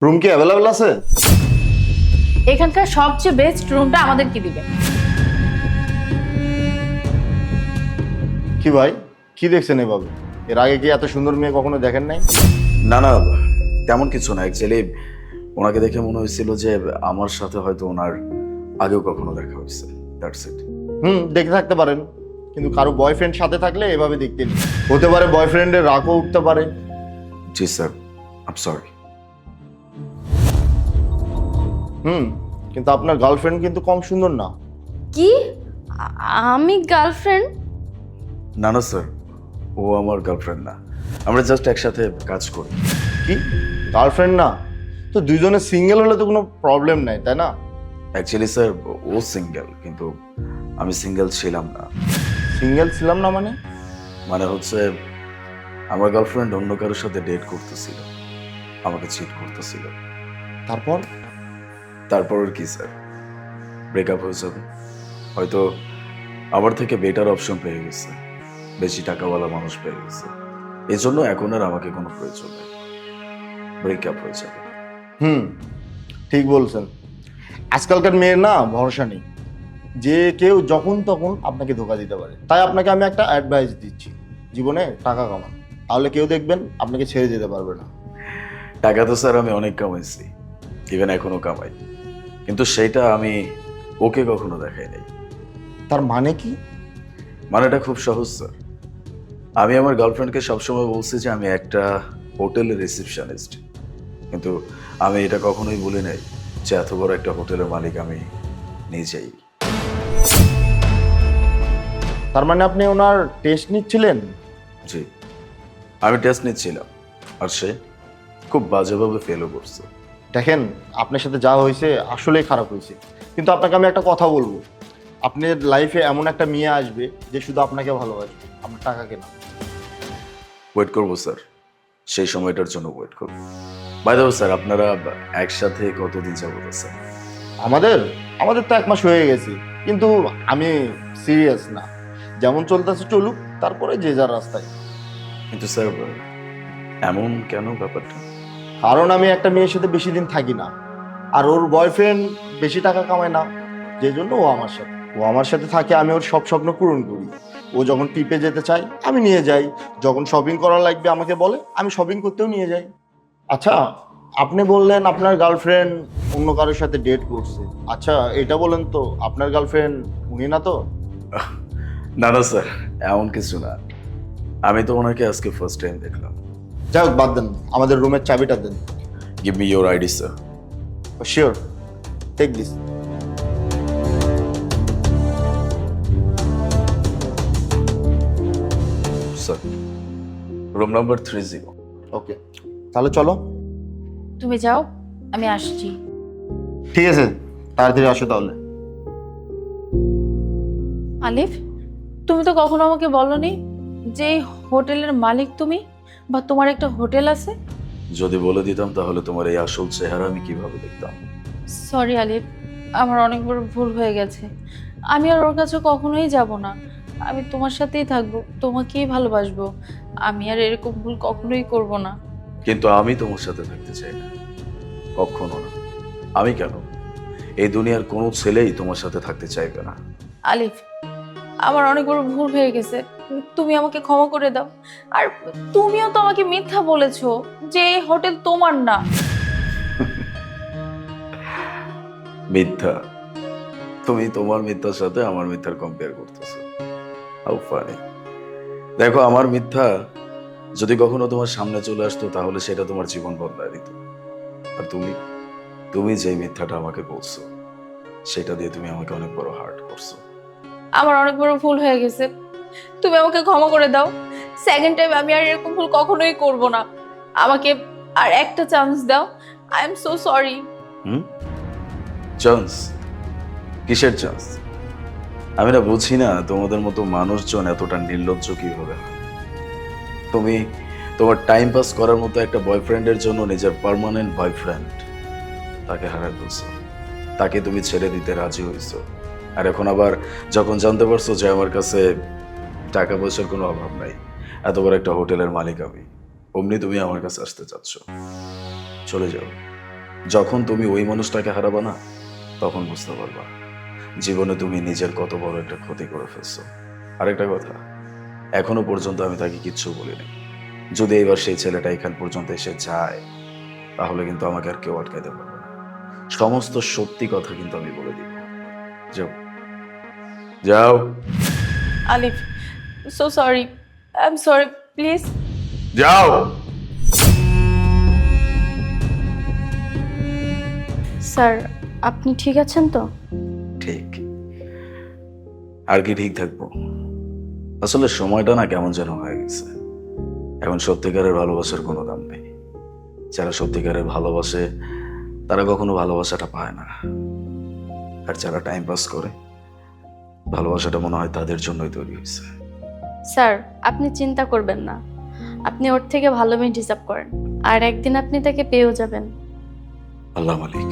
Room কি available আছে? এখানকার সবচেয়ে বেস্ট রুমটা আমাদেরকে দিবে। কি ভাই, কি দেখছেন এভাবে? এর আগে কি এত সুন্দর মেয়ে কখনো দেখেন নাই? না না, তেমন কিছু না। অ্যাকচুয়ালি ওনাকে দেখে মনে হয়েছিল যে আমার সাথে হয়তো ওনার আগেও কখনো দেখা হয়েছে। That's it. দেখে থাকতে পারেন, কিন্তু কারো বয়ফ্রেন্ড সাথে থাকলে এভাবে দেখতে নেই। হতে পারে বয়ফ্রেন্ডের রাগও উঠতে পারে। জি স্যার, আই এম সরি। কিন্তু আপনার গার্লফ্রেন্ড কিন্তু কম সুন্দর না। কি? আমি গার্লফ্রেন্ড? না না স্যার, ও আমার গার্লফ্রেন্ড না। আমরা জাস্ট একসাথে কাজ করি। কি, গার্লফ্রেন্ড না? তো দুইজনে সিঙ্গেল হলে তো কোনো প্রবলেম নাই, তাই না? অ্যাকচুয়ালি স্যার, ও সিঙ্গেল, কিন্তু আমি সিঙ্গেল ছিলাম না। সিঙ্গেল ছিলাম না মানে? মানে হচ্ছে আমার গার্লফ্রেন্ড অন্য কারোর সাথে ডেট করতেছিল, আমাকে চিট করতেছিল। তারপর? তারপর আর কি স্যার, ব্রেকআপ হয়ে যাবে। হয়তো আমার থেকে বেটার অপশন পেয়ে গেছে, বেশি টাকাওয়ালা মানুষ পেয়ে গেছে। এই জন্য এখন আর আমাকে কোনো প্রয়োজন নেই, ব্রেকআপ হয়ে যাবে। ঠিক বলছেন। আজকালকার মেয়ের না ভরসা নেই, যে কেউ যখন তখন আপনাকে ধোকা দিতে পারে। তাই আপনাকে আমি একটা অ্যাডভাইস দিচ্ছি, জীবনে টাকা কামান, তাহলে কেউ দেখবেন আপনাকে ছেড়ে যেতে পারবে না। টাকা তো স্যার আমি অনেক কামাইছি, ইভেন এখনো কামাই, কিন্তু সেইটা আমি ওকে কখনো দেখাই নাই। তার মানে কি? মানেটা খুব সহজ স্যার। আমি আমার গার্লফ্রেন্ডকে সবসময় বলছি যে আমি একটা হোটেলের রিসেপশনিস্ট, কিন্তু আমি এটা কখনোই বলি নাই যে এত বড় একটা হোটেলের মালিক আমি নিজেই। তার মানে আপনি ওনার টেস্ট নিচ্ছিলেন? জি, আমি টেস্ট নিচ্ছিলাম, আর সে খুব বাজেভাবে ফেলও করছে। দেখেন, আপনার সাথে যা হয়েছে আসলেই খারাপ হয়েছে, কিন্তু আপনাকে আমি একটা কথা বলবো। আপনার লাইফে এমন একটা মেয়ে আসবে যে শুধু আপনাকে ভালোবাসবে, আপনার টাকাকে না। ওয়েট করবো স্যার, সেই সময়টার জন্য ওয়েট করবো। বাই দ্য ওয়ে স্যার, আপনারা একসাথে কতদিন যাবত স্যার? আমাদের আমাদের তো 1 মাস হয়ে গেছে, কিন্তু আমি সিরিয়াস না। যেমন চলতেছে চলুক, তারপরে যে যার রাস্তায়। কিন্তু স্যার এমন কেন ব্যাপারটা? কারণ আমি একটা মেয়ের সাথে বেশি দিন থাকি না, আর ওর বয়ফ্রেন্ড বেশি টাকা কামায় না, যে জন্য ও আমার সাথে থাকে। আমি ওর সব স্বপ্ন পূরণ করি। ও যখন ট্রিপে যেতে চায় আমি নিয়ে যাই, যখন শপিং করা লাগবে আমাকে বলে, আমি শপিং করতেও নিয়ে যাই। আচ্ছা, আপনি বললেন আপনার গার্লফ্রেন্ড অন্য কারোর সাথে ডেট করছে। আচ্ছা, এটা বলেন তো, আপনার গার্লফ্রেন্ড উনি না তো? না না স্যার, এমন কিছু না। আমি তো ওনাকে আজকে ফার্স্ট টাইম দেখলাম। যাই হোক, বাদ দেন, আমাদের রুমের চাবিটা দেন। Give me your ID sir. Sure, take this. Sir, room number 30। Okay, তাহলে চলো। তুমি যাও, আমি আসছি। ঠিক আছে, তাড়াতাড়ি আসো তাহলে। আলিফ, তুমি তো কখনো আমাকে বলনি যে এই হোটেলের মালিক তুমি, বা তোমার একটা হোটেল আছে। যদি বলে দিতাম তাহলে তোমার এই আসল চেহারা আমি কিভাবে দেখতাম? সরি আলিফ, আমার অনেক বড় ভুল হয়ে গেছে। আমি আর ওর কাছে কখনোই যাব না। আমি তোমার সাথেই থাকবো, তোমাকেই ভালোবাসবো। আমি আর এরকম ভুল কখনোই করব না। কিন্তু আমি তোমার সাথে থাকতে চাই না, কখনো না। আমি কেন, এই দুনিয়ার কোনো ছেলেই তোমার সাথে থাকতে চাইবে না। আলিফ, আমার অনেক বড় ভুল হয়ে গেছে, তুমি আমাকে ক্ষমা করে দাও। আর তুমিও তো আমাকে মিথ্যা বলেছো যে এই হোটেল তোমার না। মিথ্যা? তুমি তোমার মিথ্যার সাথে আমার মিথ্যার কম্পেয়ার করতেছো? How funny. দেখো, আমার মিথ্যা যদি কখনো তোমার সামনে চলে আসতো তাহলে সেটা তোমার জীবন বদলায় দিত। আর তুমি তুমি যে মিথ্যাটা আমাকে বলছো সেটা দিয়ে তুমি আমাকে অনেক বড় হার্ট করছো। আমার অনেক বড় ভুল হয়ে গেছে, তুমি আমাকে ক্ষমা করে দাও। সেকেন্ড টাইম আমি আর এরকম ভুল কখনোই করব না। আমাকে আর একটা চান্স দাও। I am so sorry. Chance? কিসের চান্স? আমি না বুঝি না তোমাদের মতো মানুষজন এতটা নির্লজ্জ কিভাবে হয়। তুমি তোমার টাইম পাস করার মতো একটা বয়ফ্রেন্ডের জন্য নিজের পার্মানেন্ট বয়ফ্রেন্ড তাকে হারায় ফেলছো, তাকে তুমি ছেড়ে দিতে রাজি হইছো। আর এখন আবার যখন জানতে পারছো যে আমার কাছে টাকা পয়সার কোনো অভাব নাই, এত বড় একটা হোটেলের মালিক আমি, অমনি তুমি আমার কাছে আসতে চাচ্ছ। চলে যাও, যখন তুমি ওই মানুষটাকে হারাবা না, তখন বুঝতে পারবা জীবনে তুমি নিজের কত বড় একটা ক্ষতি করে ফেলছো। আরেকটা কথা, এখনো পর্যন্ত আমি তাকে কিচ্ছু বলিনি। যদি এবার সেই ছেলেটা এখান পর্যন্ত এসে যায়, তাহলে কিন্তু আমাকে আর কেউ আটকাইতে পারবে না। সমস্ত সত্যি কথা কিন্তু আমি বলে দিব। যাও যাও আলিফ, so sorry, I am sorry, please. যাও। স্যার, আপনি ঠিক আছেন তো? ঠিক আর কি ঠিক থাকবো? আসলে সময়টা না কেমন যেন হয়ে গেছে। এখন সত্যিকারের ভালোবাসার কোনো দাম নেই। যারা সত্যিকারের ভালোবাসে তারা কখনো ভালোবাসাটা পায় না, আর যারা টাইম পাস করে ভালোবাসাটা মনে হয় তাদের জন্যই তৈরি হয়েছে। স্যার, আপনি চিন্তা করবেন না। আপনি ওর থেকে ভালো মেয়ে ডিজার্ভ করেন, আর একদিন আপনি তাকে পেয়েও যাবেন। আল্লাহ মালিক।